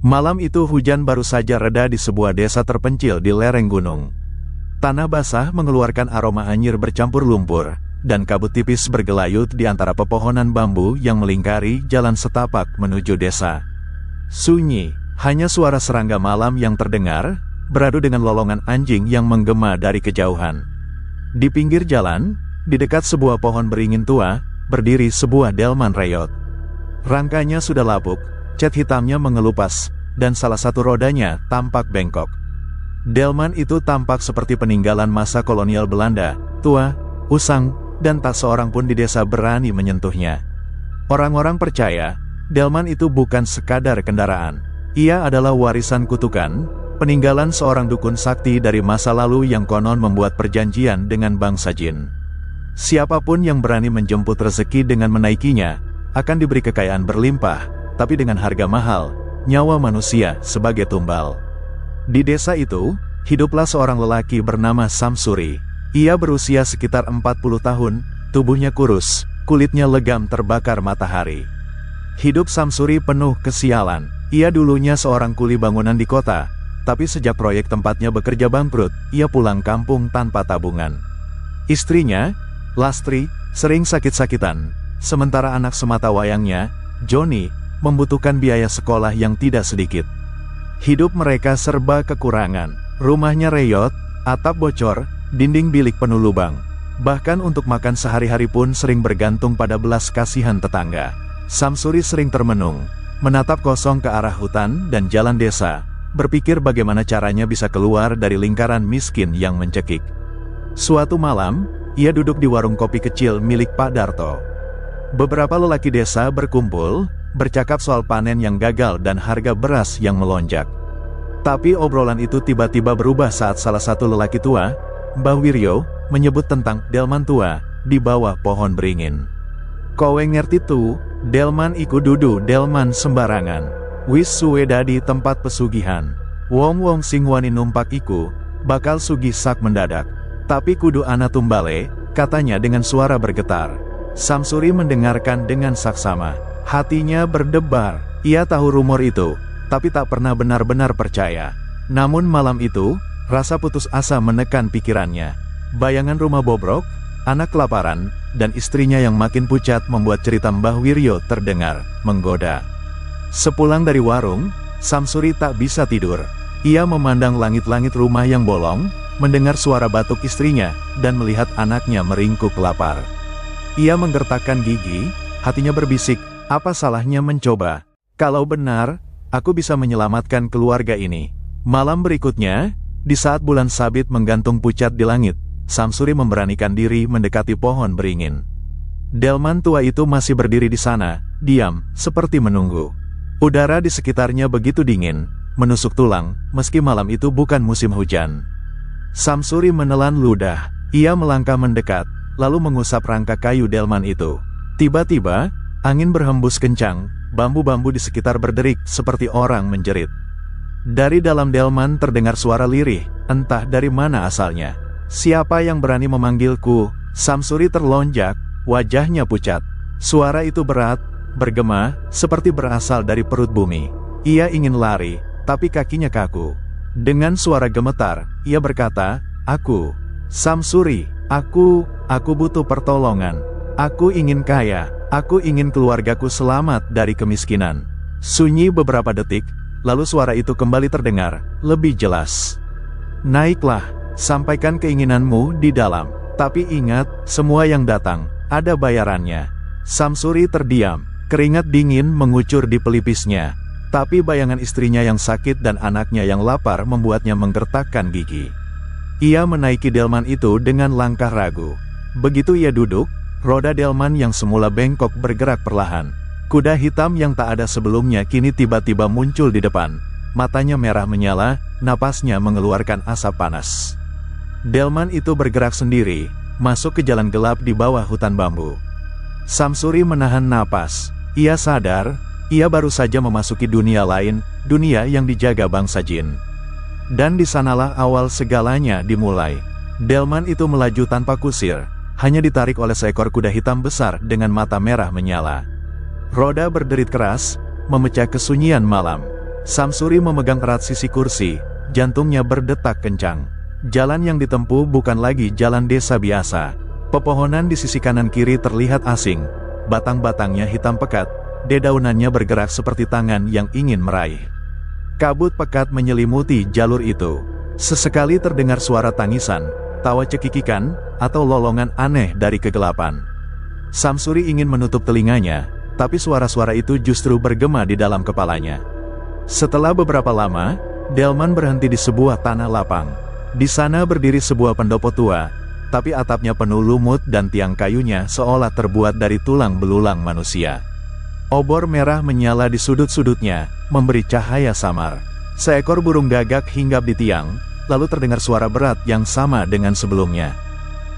Malam itu hujan baru saja reda di sebuah desa terpencil di lereng gunung. Tanah basah mengeluarkan aroma anyir bercampur lumpur, dan kabut tipis bergelayut di antara pepohonan bambu yang melingkari jalan setapak menuju desa. Sunyi, hanya suara serangga malam yang terdengar, beradu dengan lolongan anjing yang menggema dari kejauhan. Di pinggir jalan, di dekat sebuah pohon beringin tua, berdiri sebuah delman reyot. Rangkanya sudah lapuk, cat hitamnya mengelupas, dan salah satu rodanya tampak bengkok. Delman itu tampak seperti peninggalan masa kolonial Belanda, tua, usang, dan tak seorang pun di desa berani menyentuhnya. Orang-orang percaya, delman itu bukan sekadar kendaraan. Ia adalah warisan kutukan, peninggalan seorang dukun sakti dari masa lalu yang konon membuat perjanjian dengan bangsa jin. Siapapun yang berani menjemput rezeki dengan menaikinya, akan diberi kekayaan berlimpah, tapi dengan harga mahal, nyawa manusia sebagai tumbal. Di desa itu, hiduplah seorang lelaki bernama Samsuri. Ia berusia sekitar 40 tahun, tubuhnya kurus, kulitnya legam terbakar matahari. Hidup Samsuri penuh kesialan. Ia dulunya seorang kuli bangunan di kota, tapi sejak proyek tempatnya bekerja bangkrut, ia pulang kampung tanpa tabungan. Istrinya, Lastri, sering sakit-sakitan, sementara anak semata wayangnya, Joni, membutuhkan biaya sekolah yang tidak sedikit. Hidup mereka serba kekurangan, rumahnya reyot, atap bocor, dinding bilik penuh lubang. Bahkan untuk makan sehari-hari pun sering bergantung pada belas kasihan tetangga. Samsuri sering termenung, menatap kosong ke arah hutan dan jalan desa, berpikir bagaimana caranya bisa keluar dari lingkaran miskin yang mencekik. Suatu malam, ia duduk di warung kopi kecil milik Pak Darto. Beberapa lelaki desa berkumpul, bercakap soal panen yang gagal dan harga beras yang melonjak. Tapi obrolan itu tiba-tiba berubah saat salah satu lelaki tua, Mbah Wiryo, menyebut tentang delman tua di bawah pohon beringin. Kowe ngerti tuh, delman iku dudu delman sembarangan. Wis suwe dadi tempat pesugihan. Wong-wong sing wani numpak iku, bakal sugih sak mendadak. Tapi kudu ana tumbale, katanya dengan suara bergetar. Samsuri mendengarkan dengan saksama. Hatinya berdebar. Ia tahu rumor itu, tapi tak pernah benar-benar percaya. Namun malam itu, rasa putus asa menekan pikirannya. Bayangan rumah bobrok, anak kelaparan, dan istrinya yang makin pucat membuat cerita Mbah Wiryo terdengar, menggoda. Sepulang dari warung, Samsuri tak bisa tidur. Ia memandang langit-langit rumah yang bolong, mendengar suara batuk istrinya, dan melihat anaknya meringkuk lapar. Ia menggertakkan gigi, hatinya berbisik, apa salahnya mencoba? Kalau benar, aku bisa menyelamatkan keluarga ini. Malam berikutnya, di saat bulan sabit menggantung pucat di langit, Samsuri memberanikan diri mendekati pohon beringin. Delman tua itu masih berdiri di sana, diam, seperti menunggu. Udara di sekitarnya begitu dingin, menusuk tulang, meski malam itu bukan musim hujan. Samsuri menelan ludah, ia melangkah mendekat, lalu mengusap rangka kayu delman itu. Tiba-tiba, angin berhembus kencang, bambu-bambu di sekitar berderik seperti orang menjerit. Dari dalam delman terdengar suara lirih, entah dari mana asalnya. Siapa yang berani memanggilku? Samsuri terlonjak, wajahnya pucat. Suara itu berat, bergema, seperti berasal dari perut bumi. Ia ingin lari, tapi kakinya kaku. Dengan suara gemetar, ia berkata, "Aku, Samsuri, aku butuh pertolongan. Aku ingin kaya, aku ingin keluargaku selamat dari kemiskinan." Sunyi beberapa detik, lalu suara itu kembali terdengar, lebih jelas. "Naiklah, sampaikan keinginanmu di dalam. Tapi ingat, semua yang datang, ada bayarannya." Samsuri terdiam, keringat dingin mengucur di pelipisnya. Tapi bayangan istrinya yang sakit dan anaknya yang lapar membuatnya menggertakkan gigi. Ia menaiki delman itu dengan langkah ragu. Begitu ia duduk, roda delman yang semula bengkok bergerak perlahan. Kuda hitam yang tak ada sebelumnya kini tiba-tiba muncul di depan. Matanya merah menyala, napasnya mengeluarkan asap panas. Delman itu bergerak sendiri, masuk ke jalan gelap di bawah hutan bambu. Samsuri menahan napas. Ia sadar, ia baru saja memasuki dunia lain, dunia yang dijaga bangsa jin. Dan di sanalah awal segalanya dimulai. Delman itu melaju tanpa kusir, hanya ditarik oleh seekor kuda hitam besar dengan mata merah menyala. Roda berderit keras, memecah kesunyian malam. Samsuri memegang erat sisi kursi, jantungnya berdetak kencang. Jalan yang ditempuh bukan lagi jalan desa biasa. Pepohonan di sisi kanan kiri terlihat asing. Batang-batangnya hitam pekat, dedaunannya bergerak seperti tangan yang ingin meraih. Kabut pekat menyelimuti jalur itu. Sesekali terdengar suara tangisan, tawa cekikikan, atau lolongan aneh dari kegelapan. Samsuri ingin menutup telinganya, tapi suara-suara itu justru bergema di dalam kepalanya. Setelah beberapa lama, Delman berhenti di sebuah tanah lapang. Di sana berdiri sebuah pendopo tua, tapi atapnya penuh lumut dan tiang kayunya seolah terbuat dari tulang belulang manusia. Obor merah menyala di sudut-sudutnya, memberi cahaya samar. Seekor burung gagak hinggap di tiang, lalu terdengar suara berat yang sama dengan sebelumnya.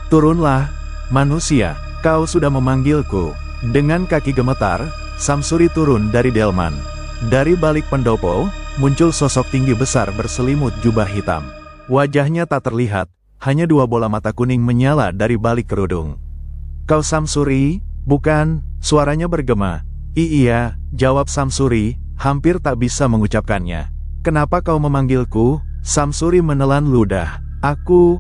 "Turunlah, manusia, kau sudah memanggilku." Dengan kaki gemetar, Samsuri turun dari delman. Dari balik pendopo, muncul sosok tinggi besar berselimut jubah hitam. Wajahnya tak terlihat, hanya dua bola mata kuning menyala dari balik kerudung. "Kau Samsuri, bukan?" Suaranya bergema. "Iya," jawab Samsuri, hampir tak bisa mengucapkannya. "Kenapa kau memanggilku?" Samsuri menelan ludah. Aku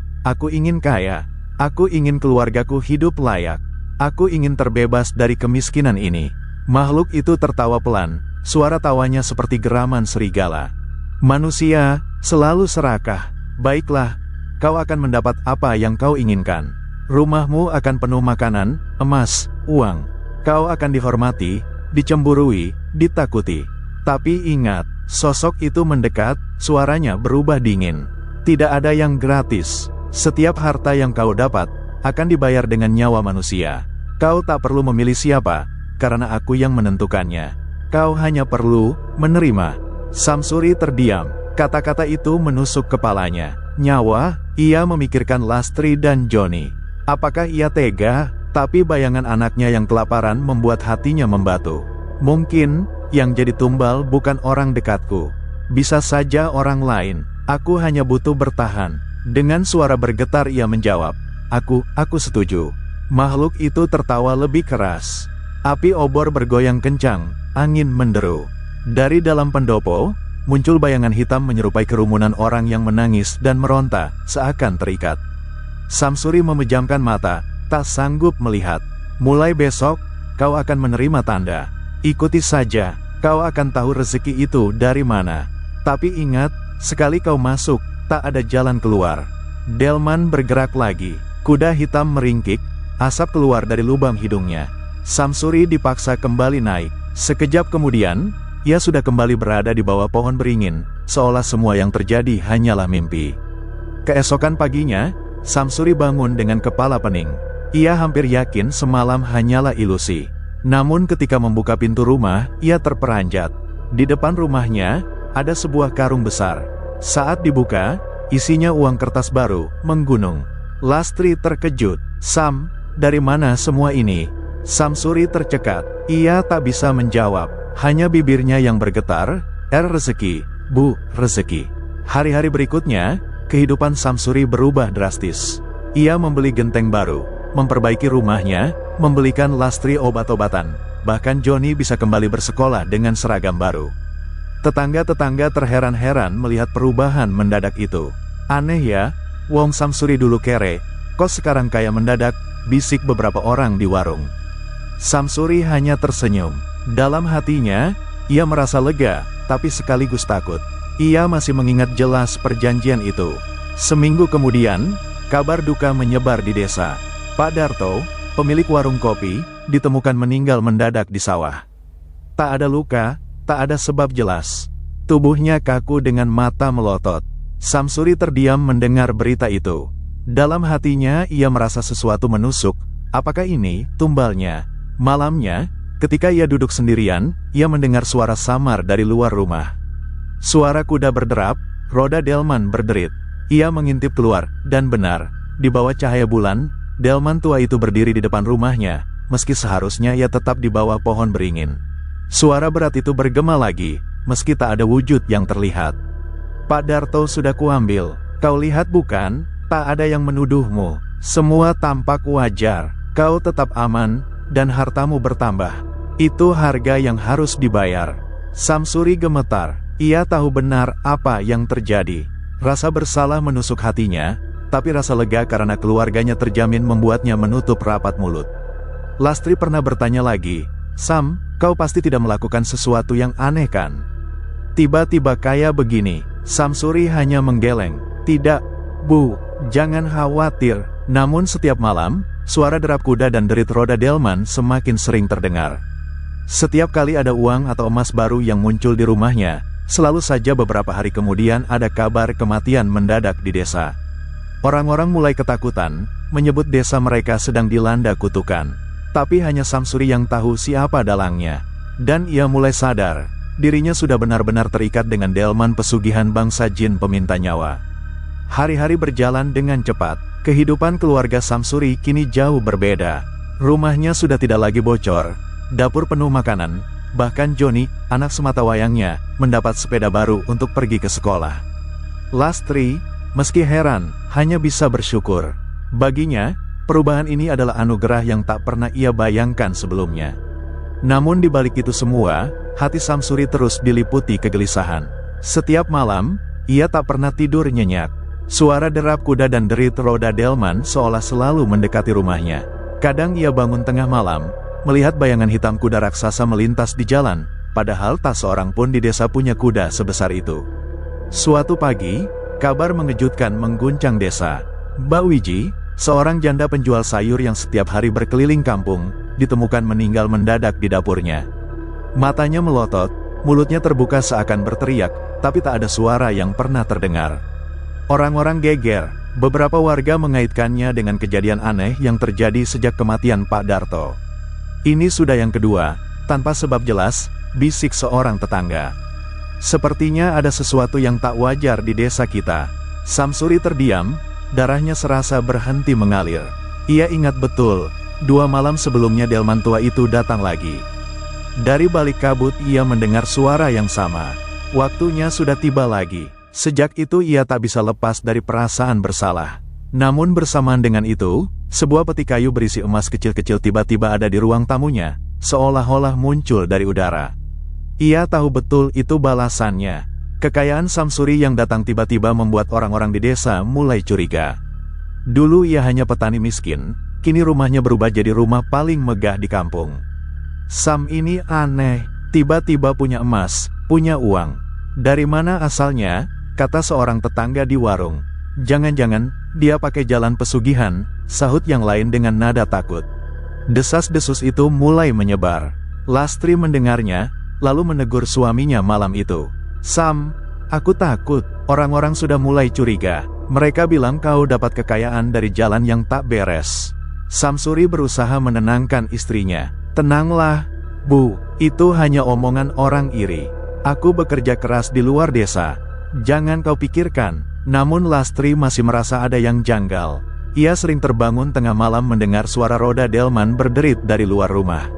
ingin kaya. Aku ingin keluargaku hidup layak. Aku ingin terbebas dari kemiskinan ini." Makhluk itu tertawa pelan, suara tawanya seperti geraman serigala. "Manusia, selalu serakah. Baiklah, kau akan mendapat apa yang kau inginkan. Rumahmu akan penuh makanan, emas, uang. Kau akan dihormati, dicemburui, ditakuti. Tapi ingat," sosok itu mendekat, suaranya berubah dingin. "Tidak ada yang gratis. Setiap harta yang kau dapat, akan dibayar dengan nyawa manusia. Kau tak perlu memilih siapa, karena aku yang menentukannya. Kau hanya perlu menerima." Samsuri terdiam. Kata-kata itu menusuk kepalanya. Nyawa, ia memikirkan Lastri dan Johnny. Apakah ia tega? Tapi bayangan anaknya yang kelaparan membuat hatinya membatu. Mungkin, yang jadi tumbal bukan orang dekatku. Bisa saja orang lain. Aku hanya butuh bertahan. Dengan suara bergetar ia menjawab, Aku setuju." Makhluk itu tertawa lebih keras. Api obor bergoyang kencang, angin menderu. Dari dalam pendopo, muncul bayangan hitam menyerupai kerumunan orang yang menangis dan meronta, seakan terikat. Samsuri memejamkan mata, tak sanggup melihat. "Mulai besok, kau akan menerima tanda. Ikuti saja, kau akan tahu rezeki itu dari mana. Tapi ingat, sekali kau masuk, tak ada jalan keluar." Delman bergerak lagi. Kuda hitam meringkik, asap keluar dari lubang hidungnya. Samsuri dipaksa kembali naik. Sekejap kemudian, ia sudah kembali berada di bawah pohon beringin, seolah semua yang terjadi hanyalah mimpi. Keesokan paginya, Samsuri bangun dengan kepala pening. Ia hampir yakin semalam hanyalah ilusi. Namun ketika membuka pintu rumah, ia terperanjat. Di depan rumahnya, ada sebuah karung besar. Saat dibuka, isinya uang kertas baru, menggunung. Lastri terkejut. "Sam, dari mana semua ini?" Samsuri tercekat. Ia tak bisa menjawab. Hanya bibirnya yang bergetar. Rezeki, Bu, rezeki." Hari-hari berikutnya, kehidupan Samsuri berubah drastis. Ia membeli genteng baru, memperbaiki rumahnya, membelikan Lastri obat-obatan. Bahkan Johnny bisa kembali bersekolah dengan seragam baru. Tetangga-tetangga terheran-heran melihat perubahan mendadak itu. "Aneh ya, wong Samsuri dulu kere, kok sekarang kaya mendadak," bisik beberapa orang di warung. Samsuri hanya tersenyum. Dalam hatinya, ia merasa lega, tapi sekaligus takut. Ia masih mengingat jelas perjanjian itu. Seminggu kemudian, kabar duka menyebar di desa. Pak Darto, pemilik warung kopi, ditemukan meninggal mendadak di sawah. Tak ada luka, tak ada sebab jelas. Tubuhnya kaku dengan mata melotot. Samsuri terdiam mendengar berita itu. Dalam hatinya ia merasa sesuatu menusuk. Apakah ini tumbalnya? Malamnya, ketika ia duduk sendirian, ia mendengar suara samar dari luar rumah. Suara kuda berderap, roda delman berderit. Ia mengintip keluar, dan benar, di bawah cahaya bulan, delman tua itu berdiri di depan rumahnya, meski seharusnya ia tetap di bawah pohon beringin. Suara berat itu bergema lagi, meski tak ada wujud yang terlihat. "Pak Darto sudah kuambil. Kau lihat bukan? Tak ada yang menuduhmu. Semua tampak wajar. Kau tetap aman, dan hartamu bertambah. Itu harga yang harus dibayar." Samsuri gemetar. Ia tahu benar apa yang terjadi. Rasa bersalah menusuk hatinya, tapi rasa lega karena keluarganya terjamin membuatnya menutup rapat mulut. Lastri pernah bertanya lagi, "Sam, kau pasti tidak melakukan sesuatu yang aneh kan?" Tiba-tiba kayak begini, Samsuri hanya menggeleng, "Tidak, Bu, jangan khawatir." Namun setiap malam, suara derap kuda dan derit roda delman semakin sering terdengar. Setiap kali ada uang atau emas baru yang muncul di rumahnya, selalu saja beberapa hari kemudian ada kabar kematian mendadak di desa. Orang-orang mulai ketakutan, menyebut desa mereka sedang dilanda kutukan. Tapi hanya Samsuri yang tahu siapa dalangnya. Dan ia mulai sadar, dirinya sudah benar-benar terikat dengan delman pesugihan bangsa jin peminta nyawa. Hari-hari berjalan dengan cepat, kehidupan keluarga Samsuri kini jauh berbeda. Rumahnya sudah tidak lagi bocor, dapur penuh makanan, bahkan Joni, anak sematawayangnya, mendapat sepeda baru untuk pergi ke sekolah. Lastri, meski heran, hanya bisa bersyukur. Baginya, perubahan ini adalah anugerah yang tak pernah ia bayangkan sebelumnya. Namun di balik itu semua, hati Samsuri terus diliputi kegelisahan. Setiap malam, ia tak pernah tidur nyenyak. Suara derap kuda dan derit roda delman seolah selalu mendekati rumahnya. Kadang ia bangun tengah malam, melihat bayangan hitam kuda raksasa melintas di jalan, padahal tak seorang pun di desa punya kuda sebesar itu. Suatu pagi, kabar mengejutkan mengguncang desa. Mbak Wiji, seorang janda penjual sayur yang setiap hari berkeliling kampung, ditemukan meninggal mendadak di dapurnya. Matanya melotot, mulutnya terbuka seakan berteriak, tapi tak ada suara yang pernah terdengar. Orang-orang geger, beberapa warga mengaitkannya dengan kejadian aneh yang terjadi sejak kematian Pak Darto. Ini sudah yang kedua, tanpa sebab jelas, bisik seorang tetangga. Sepertinya ada sesuatu yang tak wajar di desa kita. Samsuri terdiam, darahnya serasa berhenti mengalir. Ia ingat betul, 2 malam sebelumnya delman tua itu datang lagi. Dari balik kabut ia mendengar suara yang sama. Waktunya sudah tiba lagi. Sejak itu ia tak bisa lepas dari perasaan bersalah. Namun bersamaan dengan itu, sebuah peti kayu berisi emas kecil-kecil tiba-tiba ada di ruang tamunya, seolah-olah muncul dari udara. Ia tahu betul itu balasannya. Kekayaan Samsuri yang datang tiba-tiba membuat orang-orang di desa mulai curiga. Dulu ia hanya petani miskin, kini rumahnya berubah jadi rumah paling megah di kampung. Sam ini aneh, tiba-tiba punya emas, punya uang. Dari mana asalnya? Kata seorang tetangga di warung. Jangan-jangan, dia pakai jalan pesugihan, sahut yang lain dengan nada takut. Desas-desus itu mulai menyebar. Lastri mendengarnya, lalu menegur suaminya malam itu. Sam, aku takut, orang-orang sudah mulai curiga. Mereka bilang kau dapat kekayaan dari jalan yang tak beres. Samsuri berusaha menenangkan istrinya. Tenanglah, Bu, itu hanya omongan orang iri. Aku bekerja keras di luar desa. Jangan kau pikirkan. Namun Lastri masih merasa ada yang janggal. Ia sering terbangun tengah malam mendengar suara roda delman berderit dari luar rumah.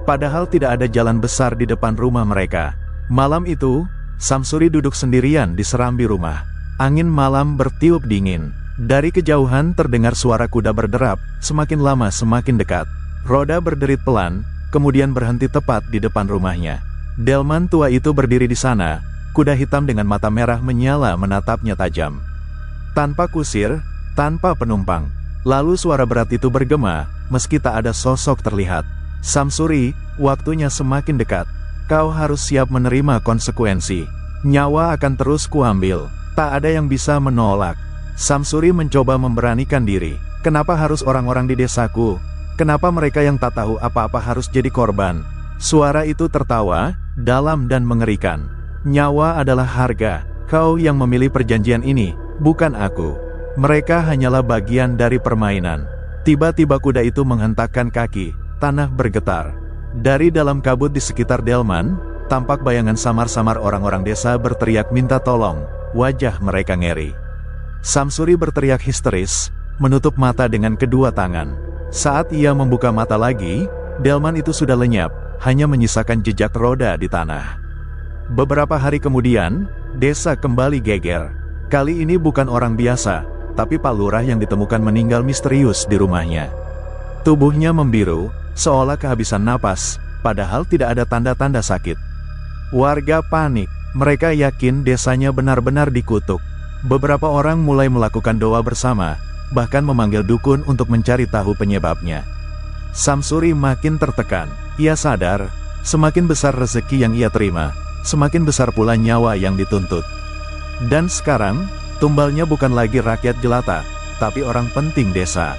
Padahal tidak ada jalan besar di depan rumah mereka. Malam itu, Samsuri duduk sendirian di serambi rumah. Angin malam bertiup dingin. Dari kejauhan terdengar suara kuda berderap, semakin lama semakin dekat. Roda berderit pelan, kemudian berhenti tepat di depan rumahnya. Delman tua itu berdiri di sana. Kuda hitam dengan mata merah menyala menatapnya tajam. Tanpa kusir, tanpa penumpang. Lalu suara berat itu bergema, meski tak ada sosok terlihat. Samsuri, waktunya semakin dekat. Kau harus siap menerima konsekuensi. Nyawa akan terus kuambil. Tak ada yang bisa menolak. Samsuri mencoba memberanikan diri. Kenapa harus orang-orang di desaku? Kenapa mereka yang tak tahu apa-apa harus jadi korban? Suara itu tertawa, dalam dan mengerikan. Nyawa adalah harga. Kau yang memilih perjanjian ini, bukan aku. Mereka hanyalah bagian dari permainan. Tiba-tiba kuda itu menghentakkan kaki, tanah bergetar. Dari dalam kabut di sekitar delman, tampak bayangan samar-samar orang-orang desa berteriak minta tolong. Wajah mereka ngeri. Samsuri berteriak histeris, menutup mata dengan kedua tangan. Saat ia membuka mata lagi, delman itu sudah lenyap, hanya menyisakan jejak roda di tanah. Beberapa hari kemudian, desa kembali geger. Kali ini bukan orang biasa, tapi Pak Lurah yang ditemukan meninggal misterius di rumahnya. Tubuhnya membiru, seolah kehabisan napas, padahal tidak ada tanda-tanda sakit. Warga panik, Mereka yakin desanya benar-benar dikutuk. Beberapa orang mulai melakukan doa bersama, bahkan memanggil dukun untuk mencari tahu penyebabnya. Samsuri makin tertekan. Ia sadar, semakin besar rezeki yang ia terima, semakin besar pula nyawa yang dituntut. Dan sekarang, tumbalnya bukan lagi rakyat jelata, tapi orang penting desa.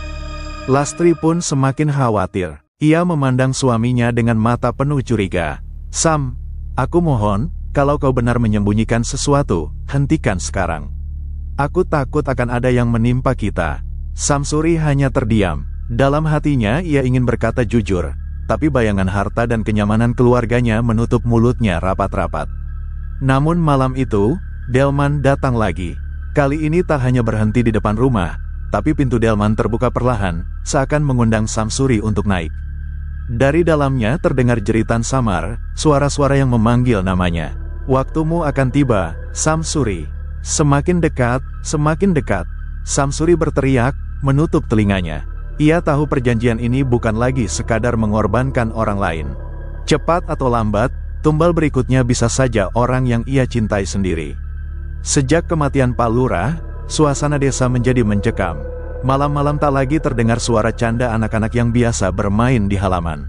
Lastri pun semakin khawatir. Ia memandang suaminya dengan mata penuh curiga. "Sam, aku mohon, kalau kau benar menyembunyikan sesuatu, hentikan sekarang. Aku takut akan ada yang menimpa kita." Samsuri hanya terdiam. Dalam hatinya ia ingin berkata jujur, tapi bayangan harta dan kenyamanan keluarganya menutup mulutnya rapat-rapat. Namun malam itu, Delman datang lagi. Kali ini tak hanya berhenti di depan rumah, tapi pintu Delman terbuka perlahan, seakan mengundang Samsuri untuk naik. Dari dalamnya terdengar jeritan samar, suara-suara yang memanggil namanya. "Waktumu akan tiba, Samsuri." Semakin dekat, semakin dekat. Samsuri berteriak, menutup telinganya. Ia tahu perjanjian ini bukan lagi sekadar mengorbankan orang lain. Cepat atau lambat, tumbal berikutnya bisa saja orang yang ia cintai sendiri. Sejak kematian Pak Lurah, suasana desa menjadi mencekam. Malam-malam tak lagi terdengar suara canda anak-anak yang biasa bermain di halaman.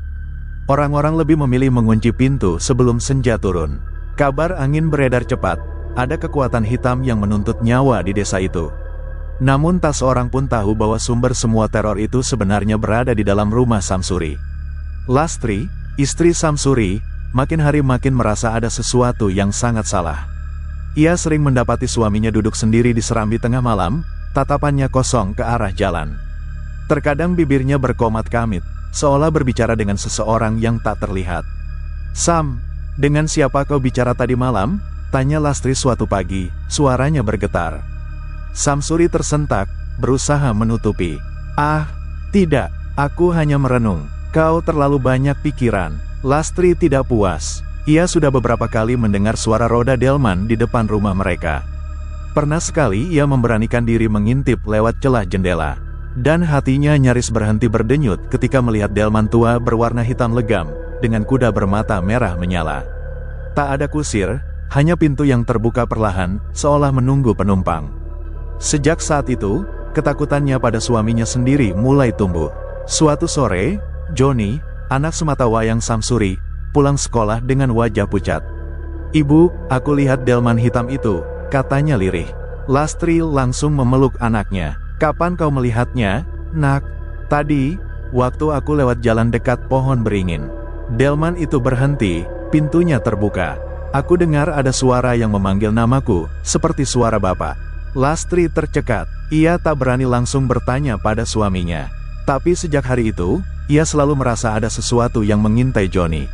Orang-orang lebih memilih mengunci pintu sebelum senja turun. Kabar angin beredar cepat, ada kekuatan hitam yang menuntut nyawa di desa itu. Namun tak seorang pun tahu bahwa sumber semua teror itu sebenarnya berada di dalam rumah Samsuri. Lastri, istri Samsuri, makin hari makin merasa ada sesuatu yang sangat salah. Ia sering mendapati suaminya duduk sendiri di serambi tengah malam, tatapannya kosong ke arah jalan. Terkadang bibirnya berkomat-kamit, seolah berbicara dengan seseorang yang tak terlihat. "Sam, dengan siapa kau bicara tadi malam?" tanya Lastri suatu pagi, suaranya bergetar. Samsuri tersentak, berusaha menutupi. "Ah, tidak, aku hanya merenung. Kau terlalu banyak pikiran." Lastri tidak puas. Ia sudah beberapa kali mendengar suara roda Delman di depan rumah mereka. Pernah sekali ia memberanikan diri mengintip lewat celah jendela. Dan hatinya nyaris berhenti berdenyut ketika melihat Delman tua berwarna hitam legam, dengan kuda bermata merah menyala. Tak ada kusir, hanya pintu yang terbuka perlahan, seolah menunggu penumpang. Sejak saat itu, ketakutannya pada suaminya sendiri mulai tumbuh. Suatu sore, Joni, anak sematawayang Samsuri, pulang sekolah dengan wajah pucat. "Ibu, aku lihat delman hitam itu," katanya lirih. Lastri langsung memeluk anaknya. "Kapan kau melihatnya, Nak?" "Tadi, waktu aku lewat jalan dekat pohon beringin." Delman itu berhenti, pintunya terbuka. "Aku dengar ada suara yang memanggil namaku, seperti suara bapak." Lastri tercekat. Ia tak berani langsung bertanya pada suaminya. Tapi sejak hari itu, ia selalu merasa ada sesuatu yang mengintai Joni.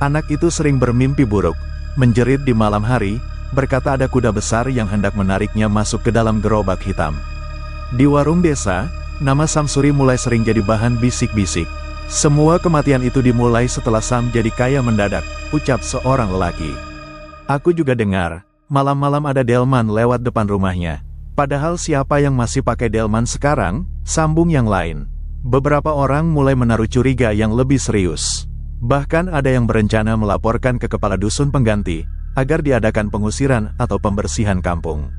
Anak itu sering bermimpi buruk, menjerit di malam hari, berkata ada kuda besar yang hendak menariknya masuk ke dalam gerobak hitam. Di warung desa, nama Samsuri mulai sering jadi bahan bisik-bisik. "Semua kematian itu dimulai setelah Sam jadi kaya mendadak," ucap seorang lelaki. "Aku juga dengar, malam-malam ada delman lewat depan rumahnya. Padahal siapa yang masih pakai delman sekarang?" Sambung yang lain. Beberapa orang mulai menaruh curiga yang lebih serius. Bahkan ada yang berencana melaporkan ke kepala dusun pengganti, agar diadakan pengusiran atau pembersihan kampung.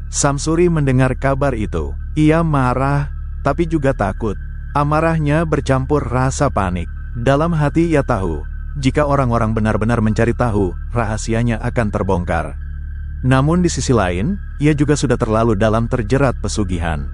Samsuri mendengar kabar itu. Ia marah, tapi juga takut. Amarahnya bercampur rasa panik. Dalam hati ia tahu, jika orang-orang benar-benar mencari tahu, rahasianya akan terbongkar. Namun di sisi lain, ia juga sudah terlalu dalam terjerat pesugihan.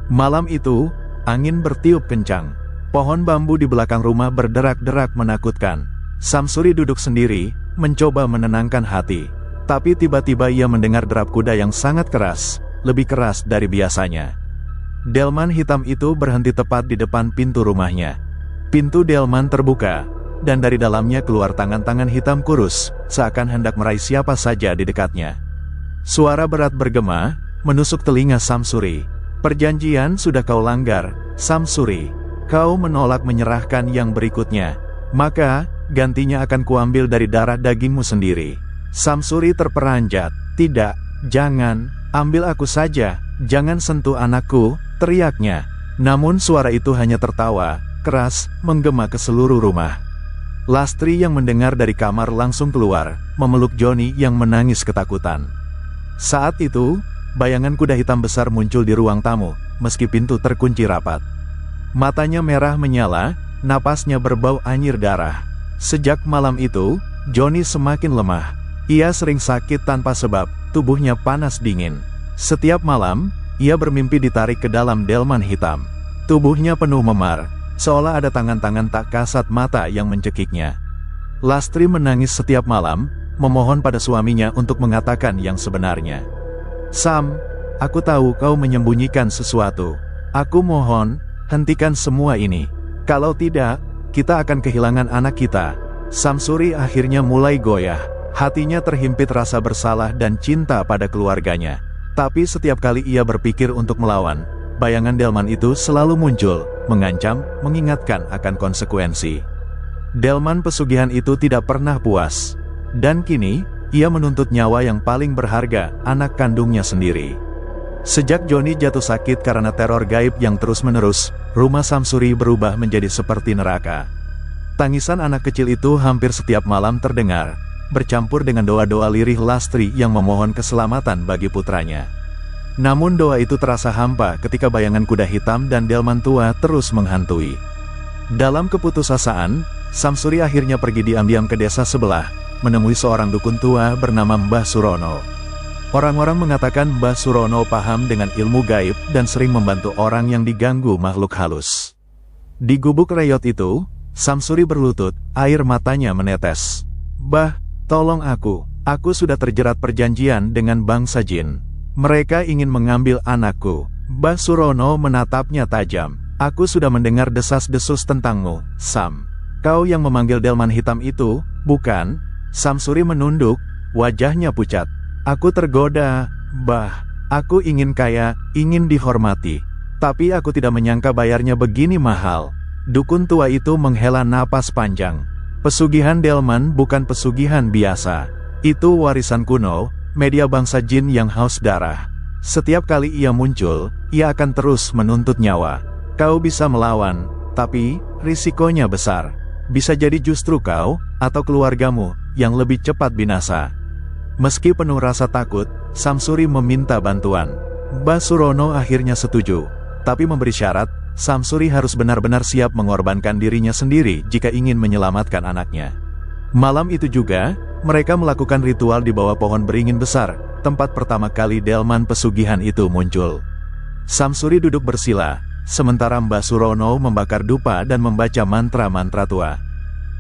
Malam itu, angin bertiup kencang. Pohon bambu di belakang rumah berderak-derak menakutkan. Samsuri duduk sendiri, mencoba menenangkan hati. Tapi tiba-tiba ia mendengar derap kuda yang sangat keras, lebih keras dari biasanya. Delman hitam itu berhenti tepat di depan pintu rumahnya. Pintu delman terbuka, dan dari dalamnya keluar tangan-tangan hitam kurus, seakan hendak meraih siapa saja di dekatnya. Suara berat bergema, menusuk telinga Samsuri. "Perjanjian sudah kau langgar, Samsuri. Kau menolak menyerahkan yang berikutnya. Maka, gantinya akan kuambil dari darah dagingmu sendiri." Samsuri terperanjat. "Tidak, jangan, ambil aku saja, jangan sentuh anakku," teriaknya. Namun suara itu hanya tertawa, keras, menggema ke seluruh rumah. Lastri yang mendengar dari kamar langsung keluar, memeluk Joni yang menangis ketakutan. Saat itu, bayangan kuda hitam besar muncul di ruang tamu, meski pintu terkunci rapat. Matanya merah menyala, napasnya berbau anyir darah. Sejak malam itu, Joni semakin lemah. Ia sering sakit tanpa sebab, tubuhnya panas dingin. Setiap malam, ia bermimpi ditarik ke dalam delman hitam. Tubuhnya penuh memar, seolah ada tangan-tangan tak kasat mata yang mencekiknya. Lastri menangis setiap malam, memohon pada suaminya untuk mengatakan yang sebenarnya. "Sam, aku tahu kau menyembunyikan sesuatu. Aku mohon, hentikan semua ini. Kalau tidak, kita akan kehilangan anak kita." Samsuri akhirnya mulai goyah. Hatinya terhimpit rasa bersalah dan cinta pada keluarganya. Tapi setiap kali ia berpikir untuk melawan, bayangan delman itu selalu muncul, mengancam, mengingatkan akan konsekuensi. Delman pesugihan itu tidak pernah puas. Dan kini, ia menuntut nyawa yang paling berharga, anak kandungnya sendiri. Sejak Joni jatuh sakit karena teror gaib yang terus-menerus, rumah Samsuri berubah menjadi seperti neraka. Tangisan anak kecil itu hampir setiap malam terdengar, bercampur dengan doa-doa lirih Lastri yang memohon keselamatan bagi putranya. Namun doa itu terasa hampa ketika bayangan kuda hitam dan delman tua terus menghantui. Dalam keputusasaan, Samsuri akhirnya pergi diam-diam ke desa sebelah, menemui seorang dukun tua bernama Mbah Surono. Orang-orang mengatakan Mbah Surono paham dengan ilmu gaib dan sering membantu orang yang diganggu makhluk halus. Di gubuk reyot itu, Samsuri berlutut, air matanya menetes. "Bah, tolong aku sudah terjerat perjanjian dengan bangsa jin. Mereka ingin mengambil anakku." Mbah Surono menatapnya tajam. "Aku sudah mendengar desas-desus tentangmu, Sam. Kau yang memanggil delman hitam itu, bukan?" Samsuri menunduk, wajahnya pucat. "Aku tergoda, Bah. Aku ingin kaya, ingin dihormati. Tapi aku tidak menyangka bayarnya begini mahal." Dukun tua itu menghela napas panjang. "Pesugihan delman bukan pesugihan biasa. Itu warisan kuno, media bangsa jin yang haus darah. Setiap kali ia muncul, ia akan terus menuntut nyawa. Kau bisa melawan, tapi risikonya besar. Bisa jadi justru kau, atau keluargamu, yang lebih cepat binasa." Meski penuh rasa takut, Samsuri meminta bantuan. Mbah Surono akhirnya setuju, tapi memberi syarat, Samsuri harus benar-benar siap mengorbankan dirinya sendiri jika ingin menyelamatkan anaknya. Malam itu juga, mereka melakukan ritual di bawah pohon beringin besar, tempat pertama kali delman pesugihan itu muncul. Samsuri duduk bersila, sementara Mbah Surono membakar dupa dan membaca mantra-mantra tua.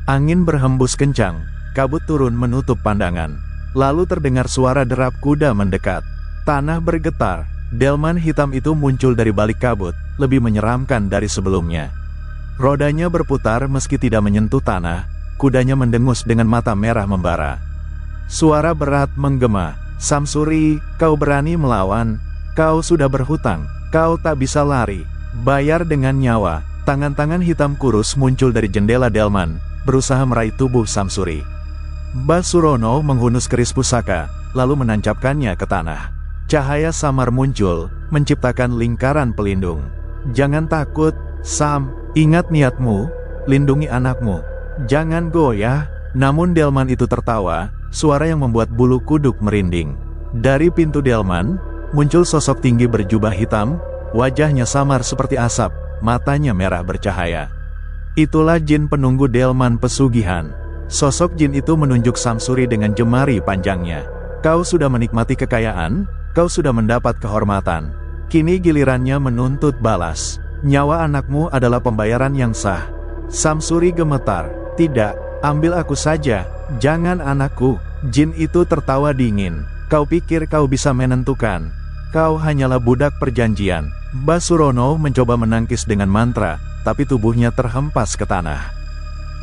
Angin berhembus kencang, kabut turun menutup pandangan. Lalu terdengar suara derap kuda mendekat. Tanah bergetar, delman hitam itu muncul dari balik kabut, lebih menyeramkan dari sebelumnya. Rodanya berputar meski tidak menyentuh tanah, kudanya mendengus dengan mata merah membara. Suara berat menggema, "Samsuri, kau berani melawan? Kau sudah berhutang, kau tak bisa lari. Bayar dengan nyawa." Tangan-tangan hitam kurus muncul dari jendela delman, berusaha meraih tubuh Samsuri. Mbah Surono menghunus keris pusaka, lalu menancapkannya ke tanah. Cahaya samar muncul, menciptakan lingkaran pelindung. "Jangan takut, Sam. Ingat niatmu, lindungi anakmu. Jangan goyah." Namun delman itu tertawa, suara yang membuat bulu kuduk merinding. Dari pintu delman, muncul sosok tinggi berjubah hitam, wajahnya samar seperti asap, matanya merah bercahaya. Itulah jin penunggu delman pesugihan. Sosok jin itu menunjuk Samsuri dengan jemari panjangnya. "Kau sudah menikmati kekayaan, kau sudah mendapat kehormatan. Kini gilirannya menuntut balas. Nyawa anakmu adalah pembayaran yang sah." Samsuri gemetar. "Tidak, ambil aku saja, jangan anakku." Jin itu tertawa dingin. "Kau pikir kau bisa menentukan? Kau hanyalah budak perjanjian." Mbah Surono mencoba menangkis dengan mantra, tapi tubuhnya terhempas ke tanah.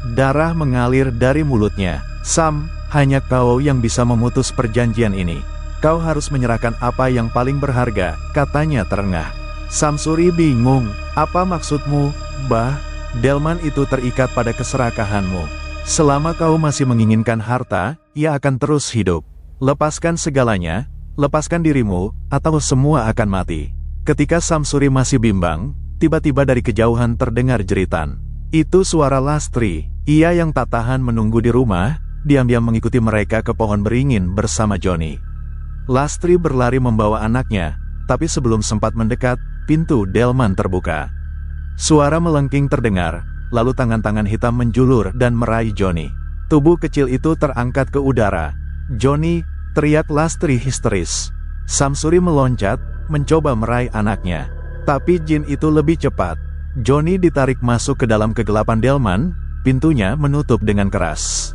Darah mengalir dari mulutnya. "Sam, hanya kau yang bisa memutus perjanjian ini. Kau harus menyerahkan apa yang paling berharga," katanya terengah. Samsuri bingung. "Apa maksudmu, Bah?" "Delman itu terikat pada keserakahanmu. Selama kau masih menginginkan harta, ia akan terus hidup. Lepaskan segalanya, lepaskan dirimu, atau semua akan mati." Ketika Samsuri masih bimbang, tiba-tiba dari kejauhan terdengar jeritan. Itu suara Lastri. Ia yang tak tahan menunggu di rumah, diam-diam mengikuti mereka ke pohon beringin bersama Johnny. Lastri berlari membawa anaknya, tapi sebelum sempat mendekat, pintu delman terbuka. Suara melengking terdengar, lalu tangan-tangan hitam menjulur dan meraih Johnny. Tubuh kecil itu terangkat ke udara. "Johnny!" teriak Lastri histeris. Samsuri meloncat, mencoba meraih anaknya. Tapi jin itu lebih cepat. Johnny ditarik masuk ke dalam kegelapan delman, pintunya menutup dengan keras.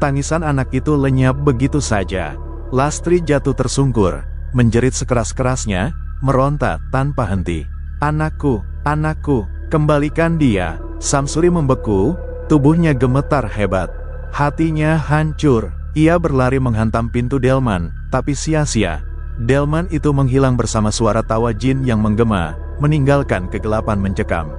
Tangisan anak itu lenyap begitu saja. Lastri jatuh tersungkur, menjerit sekeras-kerasnya, meronta tanpa henti. "Anakku, anakku, kembalikan dia!" Samsuri membeku, tubuhnya gemetar hebat. Hatinya hancur. Ia berlari menghantam pintu delman, tapi sia-sia. Delman itu menghilang bersama suara tawa jin yang menggema, meninggalkan kegelapan mencekam.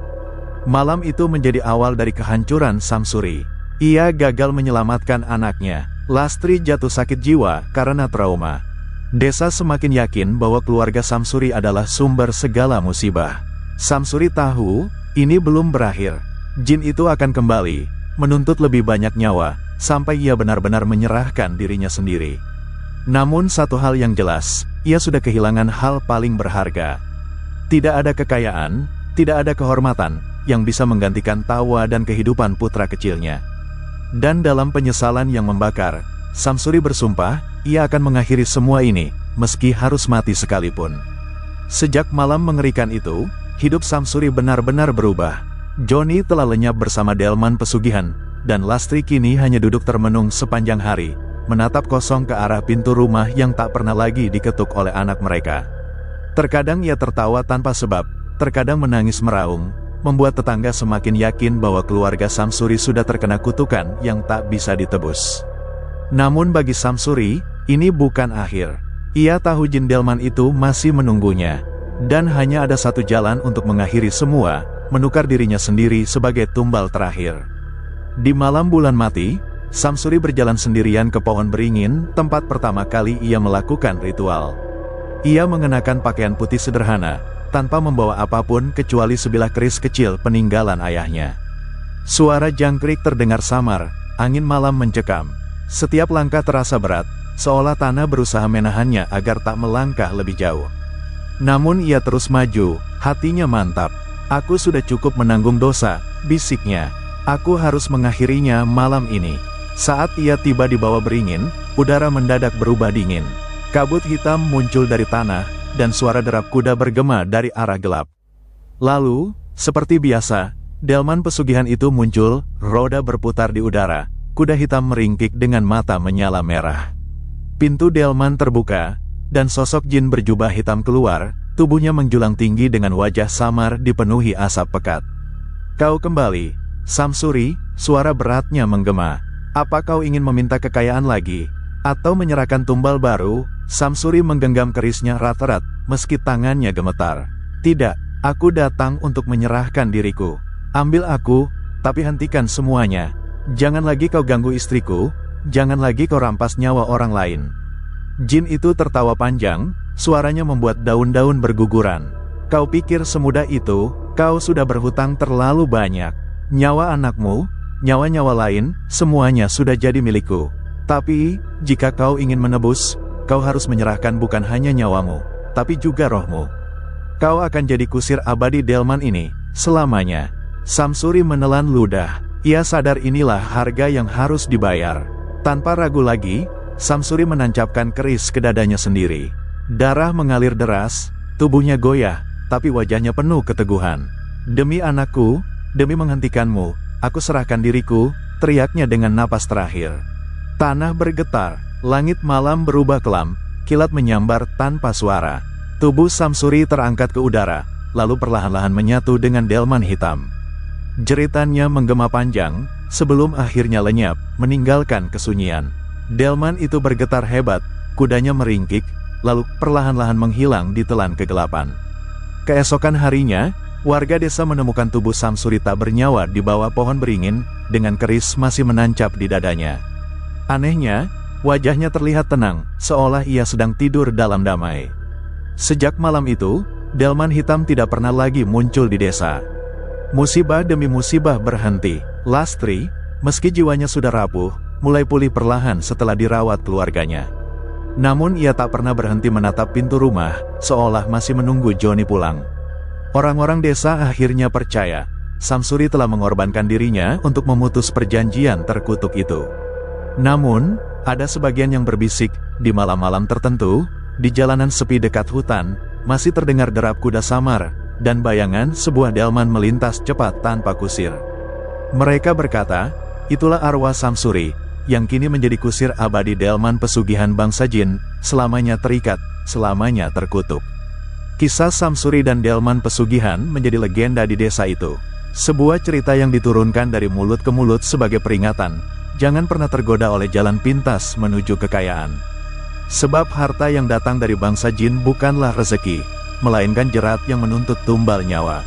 Malam itu menjadi awal dari kehancuran Samsuri. Ia gagal menyelamatkan anaknya. Lastri jatuh sakit jiwa karena trauma. Desa semakin yakin bahwa keluarga Samsuri adalah sumber segala musibah. Samsuri tahu, ini belum berakhir. Jin itu akan kembali, menuntut lebih banyak nyawa, sampai ia benar-benar menyerahkan dirinya sendiri. Namun satu hal yang jelas, ia sudah kehilangan hal paling berharga. Tidak ada kekayaan, tidak ada kehormatan, yang bisa menggantikan tawa dan kehidupan putra kecilnya. Dan dalam penyesalan yang membakar, Samsuri bersumpah, ia akan mengakhiri semua ini, meski harus mati sekalipun. Sejak malam mengerikan itu, hidup Samsuri benar-benar berubah. Johnny telah lenyap bersama delman pesugihan, dan Lastri kini hanya duduk termenung sepanjang hari, menatap kosong ke arah pintu rumah yang tak pernah lagi diketuk oleh anak mereka. Terkadang ia tertawa tanpa sebab, terkadang menangis meraung, membuat tetangga semakin yakin bahwa keluarga Samsuri sudah terkena kutukan yang tak bisa ditebus. Namun bagi Samsuri, ini bukan akhir. Ia tahu jin delman itu masih menunggunya, dan hanya ada satu jalan untuk mengakhiri semua, menukar dirinya sendiri sebagai tumbal terakhir. Di malam bulan mati, Samsuri berjalan sendirian ke pohon beringin, tempat pertama kali ia melakukan ritual. Ia mengenakan pakaian putih sederhana, tanpa membawa apapun kecuali sebilah keris kecil peninggalan ayahnya. Suara jangkrik terdengar samar, angin malam mencekam. Setiap langkah terasa berat, seolah tanah berusaha menahannya agar tak melangkah lebih jauh. Namun ia terus maju, hatinya mantap. "Aku sudah cukup menanggung dosa," bisiknya. "Aku harus mengakhirinya malam ini." Saat ia tiba di bawah beringin, udara mendadak berubah dingin. Kabut hitam muncul dari tanah, dan suara derap kuda bergema dari arah gelap. Lalu, seperti biasa, delman pesugihan itu muncul, roda berputar di udara, kuda hitam meringkik dengan mata menyala merah. Pintu delman terbuka, dan sosok jin berjubah hitam keluar, tubuhnya menjulang tinggi dengan wajah samar dipenuhi asap pekat. "Kau kembali, Samsuri," suara beratnya menggema. "Apa kau ingin meminta kekayaan lagi? Atau menyerahkan tumbal baru?" Samsuri menggenggam kerisnya erat-erat, meski tangannya gemetar. "Tidak, aku datang untuk menyerahkan diriku. Ambil aku, tapi hentikan semuanya. Jangan lagi kau ganggu istriku, jangan lagi kau rampas nyawa orang lain." Jin itu tertawa panjang, suaranya membuat daun-daun berguguran. "Kau pikir semudah itu? Kau sudah berhutang terlalu banyak. Nyawa anakmu, nyawa-nyawa lain, semuanya sudah jadi milikku. Tapi, jika kau ingin menebus, kau harus menyerahkan bukan hanya nyawamu, tapi juga rohmu. Kau akan jadi kusir abadi delman ini, selamanya." Samsuri menelan ludah. Ia sadar inilah harga yang harus dibayar. Tanpa ragu lagi, Samsuri menancapkan keris ke dadanya sendiri. Darah mengalir deras, tubuhnya goyah, tapi wajahnya penuh keteguhan. "Demi anakku, demi menghentikanmu, aku serahkan diriku," teriaknya dengan napas terakhir. Tanah bergetar, langit malam berubah kelam, kilat menyambar tanpa suara. Tubuh Samsuri terangkat ke udara, lalu perlahan-lahan menyatu dengan delman hitam. Jeritannya menggema panjang, sebelum akhirnya lenyap, meninggalkan kesunyian. Delman itu bergetar hebat, kudanya meringkik, lalu perlahan-lahan menghilang di telan kegelapan. Keesokan harinya, warga desa menemukan tubuh Samsuri tak bernyawa di bawah pohon beringin, dengan keris masih menancap di dadanya. Anehnya, wajahnya terlihat tenang, seolah ia sedang tidur dalam damai. Sejak malam itu, delman hitam tidak pernah lagi muncul di desa. Musibah demi musibah berhenti. Lastri, meski jiwanya sudah rapuh, mulai pulih perlahan setelah dirawat keluarganya. Namun ia tak pernah berhenti menatap pintu rumah, seolah masih menunggu Joni pulang. Orang-orang desa akhirnya percaya, Samsuri telah mengorbankan dirinya untuk memutus perjanjian terkutuk itu. Namun, ada sebagian yang berbisik, di malam-malam tertentu, di jalanan sepi dekat hutan, masih terdengar derap kuda samar, dan bayangan sebuah delman melintas cepat tanpa kusir. Mereka berkata, itulah arwah Samsuri, yang kini menjadi kusir abadi delman pesugihan bangsa jin, selamanya terikat, selamanya terkutuk. Kisah Samsuri dan delman pesugihan menjadi legenda di desa itu. Sebuah cerita yang diturunkan dari mulut ke mulut sebagai peringatan, jangan pernah tergoda oleh jalan pintas menuju kekayaan. Sebab harta yang datang dari bangsa jin bukanlah rezeki, melainkan jerat yang menuntut tumbal nyawa.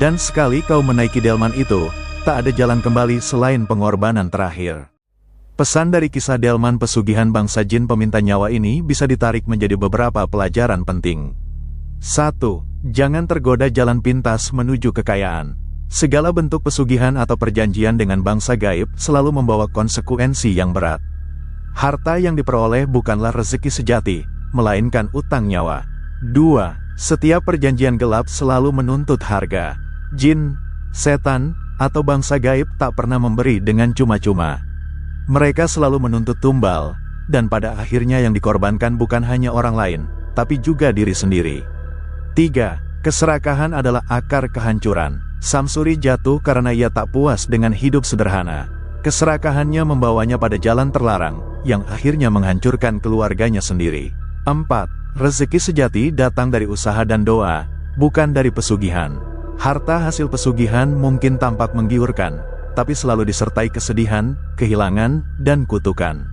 Dan sekali kau menaiki delman itu, tak ada jalan kembali selain pengorbanan terakhir. Pesan dari kisah delman pesugihan bangsa jin peminta nyawa ini bisa ditarik menjadi beberapa pelajaran penting. 1. Jangan tergoda jalan pintas menuju kekayaan. Segala bentuk pesugihan atau perjanjian dengan bangsa gaib selalu membawa konsekuensi yang berat. Harta yang diperoleh bukanlah rezeki sejati, melainkan utang nyawa. 2. Setiap perjanjian gelap selalu menuntut harga. Jin, setan, atau bangsa gaib tak pernah memberi dengan cuma-cuma. Mereka selalu menuntut tumbal, dan pada akhirnya yang dikorbankan bukan hanya orang lain, tapi juga diri sendiri. 3. Keserakahan adalah akar kehancuran. Samsuri jatuh karena ia tak puas dengan hidup sederhana. Keserakahannya membawanya pada jalan terlarang, yang akhirnya menghancurkan keluarganya sendiri. 4. Rezeki sejati datang dari usaha dan doa, bukan dari pesugihan. Harta hasil pesugihan mungkin tampak menggiurkan, tapi selalu disertai kesedihan, kehilangan, dan kutukan.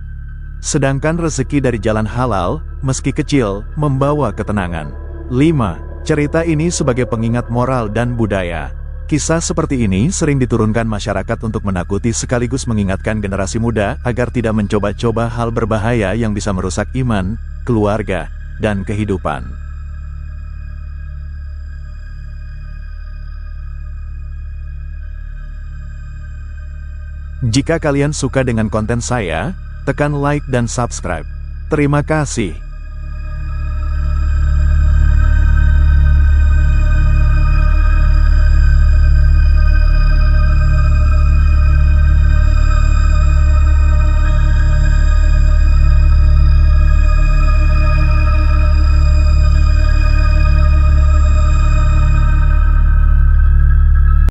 Sedangkan rezeki dari jalan halal, meski kecil, membawa ketenangan. 5. Cerita ini sebagai pengingat moral dan budaya. Kisah seperti ini sering diturunkan masyarakat untuk menakuti sekaligus mengingatkan generasi muda agar tidak mencoba-coba hal berbahaya yang bisa merusak iman, keluarga, dan kehidupan. Jika kalian suka dengan konten saya, tekan like dan subscribe. Terima kasih.